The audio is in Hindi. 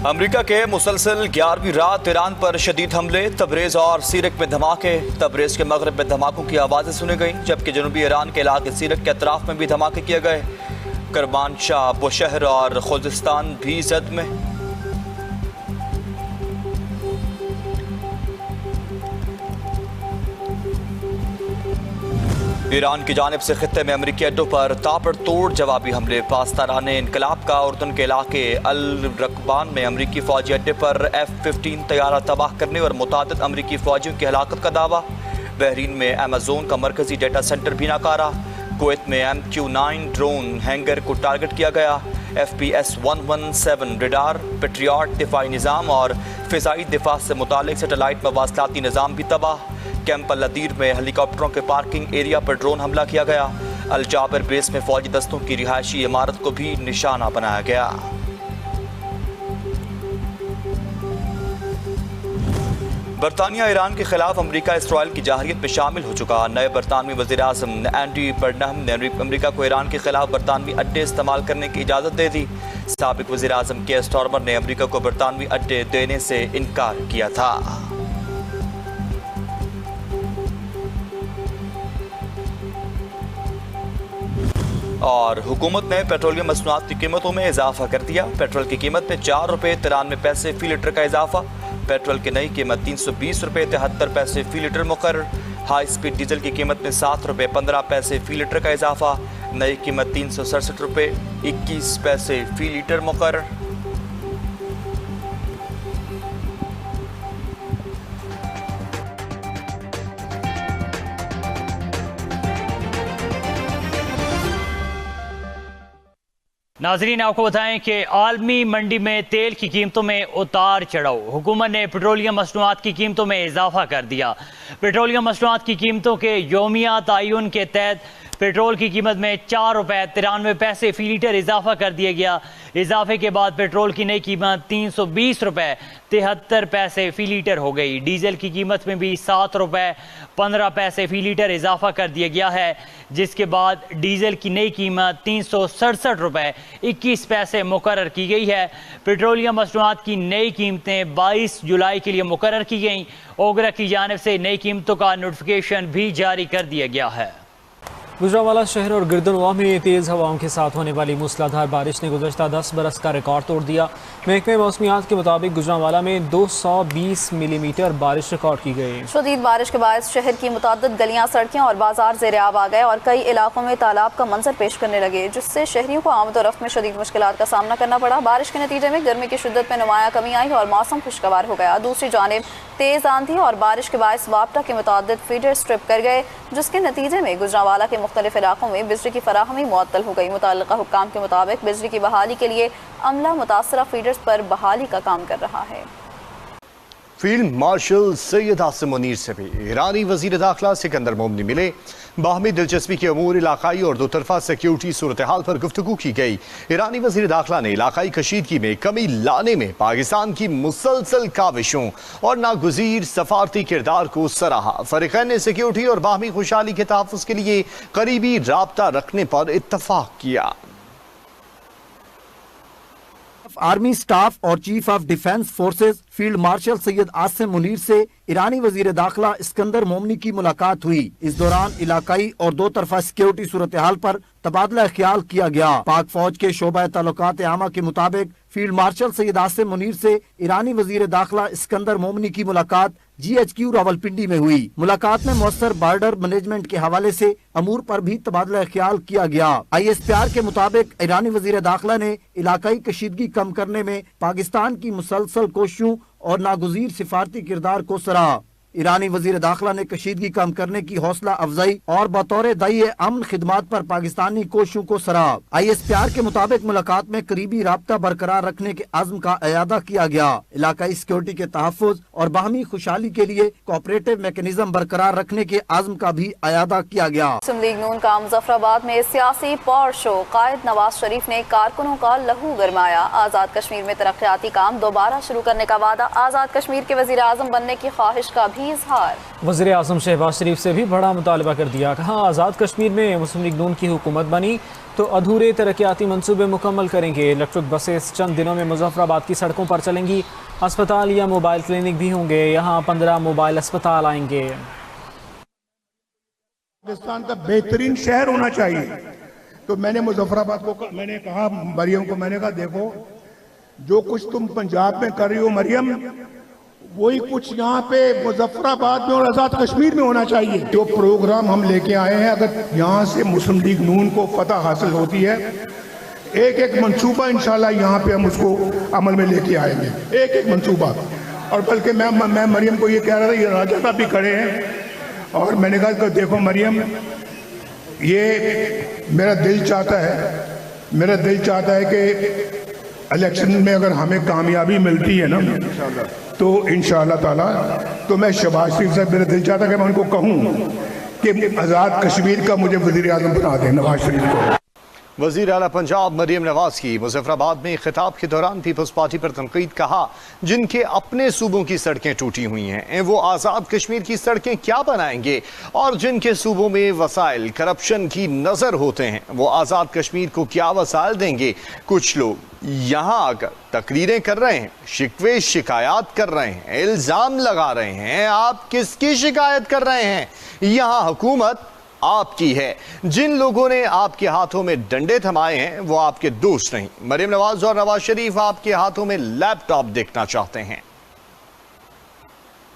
अमेरिका के मुसलसल 11वीं रात ईरान पर शदीद हमले, तबरेज और सीरक में धमाके। तबरेज के मगरब में धमाकों की आवाज़ें सुनी गईं, जबकि जनूबी ईरान के इलाके सीरक के अतराफ में भी धमाके किए गए। करमानशाह, बुशहर और खुजिस्तान भी जद में। ईरान की जानिब से खित्ते में अमरीकी अड्डों पर ताबड़तोड़ जवाबी हमले। पाकिस्तान इनकलाब का उर्दन के इलाके अल रकबान में अमरीकी फौजी अड्डे पर F-15 तैयारा तबाह करने और मुतादिद अमरीकी फौजियों की हलाकत का दावा। बहरीन में अमेजोन का मरकजी डेटा सेंटर भी नाकारा। कुवैत में MQ-9 ड्रोन हैंगर को टारगेट किया गया। FPS-117 रडार, पेट्रियाट दिफाई निज़ाम और फ़िज़ाई दिफा से मुतालिक सेटेलाइट मवासलाती निज़ाम भी तबाह। कैंप अल अदीर में हेलीकॉप्टरों के पार्किंग एरिया पर ड्रोन हमला किया गया। अल जाबर बेस में फौजी दस्तों की रिहायशी इमारत को भी निशाना बनाया गया। बरतानिया ईरान के खिलाफ अमरीका इसराइल की जाहिरियत में शामिल हो चुका। नए बरतानवी वज़ीर आज़म एंडी बर्नहम ने अमरीका को ईरान के खिलाफ बरतानवी अड्डे इस्तेमाल करने की इजाज़त दे दी। साबिक वज़ीर आज़म केयर स्टारमर ने अमरीका को बरतानवी अड्डे देने से इनकार किया था। और हुकूमत ने पेट्रोलियम मसनूआत की कीमतों में इजाफा कर दिया। पेट्रोल की कीमत में 4 रुपये 93 पैसे फी लीटर का इजाफा। पेट्रोल की नई कीमत 320 रुपये 73 पैसे फी लीटर मुकर्रर। हाई स्पीड डीजल की कीमत में 7 रुपये 15 पैसे फी लीटर का इजाफा। नई कीमत 367 रुपये 21 पैसे फी लीटर मुकर्रर। नाजरीन, आपको बताएं कि आलमी मंडी में तेल की कीमतों में उतार चढ़ाव। हुकूमत ने पेट्रोलियम मसनूआत की कीमतों में इजाफा कर दिया। पेट्रोलियम मसनूआत की कीमतों के यौमिया तयन के तहत पेट्रोल की कीमत में 4 रुपये 93 पैसे फी लीटर इजाफा कर दिया गया। इजाफे के बाद पेट्रोल की नई कीमत 320 रुपये 73 पैसे फी लीटर हो गई। डीजल की कीमत में भी 7 रुपये 15 पैसे फी लीटर इजाफा कर दिया गया है, जिसके बाद डीजल की नई कीमत 367 रुपये 21 पैसे मुकर्रर की गई है। पेट्रोलियम मसनूआत की नई कीमतें 22 जुलाई के लिए मुकर्रर की गई। ओगरा की जानिब से नई कीमतों का नोटिफिकेशन भी जारी कर दिया गया है। गुजरांवाला शहर और गिरदनवा में तेज़ हवाओं के साथ होने वाली मूसलाधार बारिश ने गुज़श्ता 10 बरस का रिकॉर्ड तोड़ दिया। महकमे मौसमियात के मुताबिक गुजरांवाला में 220 मिलीमीटर बारिश रिकॉर्ड की गई। शदीद बारिश के बाद शहर की मुताद्दिद गलियां, सड़कें और बाजार ज़ेर आब आ गए और कई इलाकों में तालाब का मंजर पेश करने लगे, जिससे शहरियों को आमद और रफ्त में शदीद मुश्किलात का सामना करना पड़ा। बारिश के नतीजे में गर्मी की शिद्दत में नुमाया कमी आई और मौसम खुशगवार हो गया। दूसरी जानिब तेज़ आंधी और बारिश के बायस वापटा के मुताद्दिद फीडर स्ट्रिप कर गए, जिसके नतीजे में गुजरांवाला के मुख्तलिफ इलाकों में बिजली की फराहमी मुअत्तल हो गई। मुतल्लिका हुक्काम के मुताबिक बिजली की बहाली के लिए अमला मुतासरा फीडर्स पर बहाली का काम कर रहा है। फील्ड मार्शल सैयद आसिम मुनीर से भी ईरानी वजीर दाखिला सिकंदर मोमनी मिले। बाहमी दिलचस्पी के अमूर, इलाकाई और दोतरफा सिक्योरिटी सूरत हाल पर गुफ्तगू की गई। ईरानी वजीर दाखिला ने इलाकाई कशीदगी में कमी लाने में पाकिस्तान की मुसलसल काविशों और नागुज़ीर सफारती किरदार को सराहा। फरीक़ैन ने सिक्योरिटी और बाहमी खुशहाली के तहफ़्फ़ुज़ के लिए करीबी राब्ता रखने पर इत्तफ़ाक़ किया। आर्मी स्टाफ और chief of defence forces field marshal Syed Asim Munir से ईरानी वजीर दाखिला सिकंदर मोमनी की मुलाकात हुई। इस दौरान इलाकाई और दो तरफा सिक्योरिटी सूरत हाल पर तबादला ख्याल किया गया। पाक फौज के शोबा ताल्लुकात आमा के मुताबिक फील्ड मार्शल सैयद आसिम मुनीर से ईरानी वजीर दाखिला सिकंदर मोमनी की मुलाकात GHQ रावलपिंडी में हुई। मुलाकात में मौसर बॉर्डर मैनेजमेंट के हवाले से अमूर पर भी तबादला ख्याल किया गया। ISPR के मुताबिक ईरानी वजीर दाखिला ने इलाकाई कशीदगी कम करने में पाकिस्तान की मुसलसल कोशिशों और नागुज़ीर सिफारती किरदार को सराहा। ईरानी वजीर दाखिला ने कशीदगी कम करने की हौसला अफजाई और बतौर दाई अमन खिदमात पर पाकिस्तानी कोशिशों को सराहा। ISPR के मुताबिक मुलाकात में करीबी राब्ता बरकरार रखने के आज़म का अयादा किया गया। इलाकाई सिक्योरिटी के तहफ़्फ़ुज़ और बाहमी खुशहाली के लिए कोऑपरेटिव मैकेनिज्म बरकरार रखने के आज़म का भी अयादा किया गया। मुस्लिम लीग नून का मुजफ्फराबाद में सियासी पावर शो, कायद नवाज शरीफ ने कारकुनों का लहू गरमाया। आज़ाद कश्मीर में तरक्याती काम दोबारा शुरू करने का वादा, आज़ाद कश्मीर के वज़ीर आज़म बनने की ख्वाहिश का भी की इजहार। वज़ीर आज़म शहबाज शरीफ से भी बड़ा मुतालबा कर दिया। कहा आज़ाद कश्मीर में मुस्लिम लीग नून की हुकूमत बनी तो अधूरे तरक्याती मंसूबे मुकम्मल करेंगे। इलेक्ट्रिक बसेस चंद दिनों में मुजफ्फराबाद की सड़कों पर चलेंगी। अस्पताल या मोबाइल क्लिनिक भी होंगे। यहाँ 15 मोबाइल अस्पताल आएंगे। पाकिस्तान का बेहतरीन शहर होना चाहिए। तो मैंने मुजफ्फराबाद को मैंने कहा, मरियम को मैंने कहा देखो जो कुछ तुम पंजाब में कर रही हो मरियम, वही कुछ यहाँ पे मुजफ्फराबाद में और आज़ाद कश्मीर में होना चाहिए। जो प्रोग्राम हम लेके आए हैं, अगर यहाँ से मुस्लिम लीग नून को फतह हासिल होती है, एक एक मंसूबा इंशाल्लाह यहाँ पे हम उसको अमल में लेके आएंगे, एक एक मंसूबा। और बल्कि मैं मरियम को ये कह रहा था, ये राजा साहब भी खड़े हैं, और मैंने कहा कि देखो मरियम, ये मेरा दिल चाहता है कि इलेक्शन में अगर हमें कामयाबी मिलती है ना तो इंशाअल्लाह ताला, तो मैं शहबाज शरीफ से मेरा दिल चाहता है कि मैं उनको कहूँ कि आज़ाद कश्मीर का मुझे वज़ीर आज़म बना दें नवाज शरीफ को। वज़ीर आला पंजाब मरियम नवाज की मुजफ्फराबाद में खिताब के दौरान पीपल्स पार्टी पर तनकीद। कहा जिनके अपने सूबों की सड़कें टूटी हुई हैं वो आज़ाद कश्मीर की सड़कें क्या बनाएंगे, और जिनके सूबों में वसाइल करप्शन की नज़र होते हैं वो आज़ाद कश्मीर को क्या वसाइल देंगे। कुछ लोग यहाँ आकर तकरीरें कर रहे हैं, शिकवे शिकायत कर रहे हैं, इल्ज़ाम लगा रहे हैं। आप किसकी शिकायत कर रहे हैं? यहाँ हुकूमत आपकी है। जिन लोगों ने आपके हाथों में डंडे थमाए हैं वो आपके दोस्त नहीं। मरियम नवाज और नवाज शरीफ आपके हाथों में लैपटॉप देखना चाहते हैं।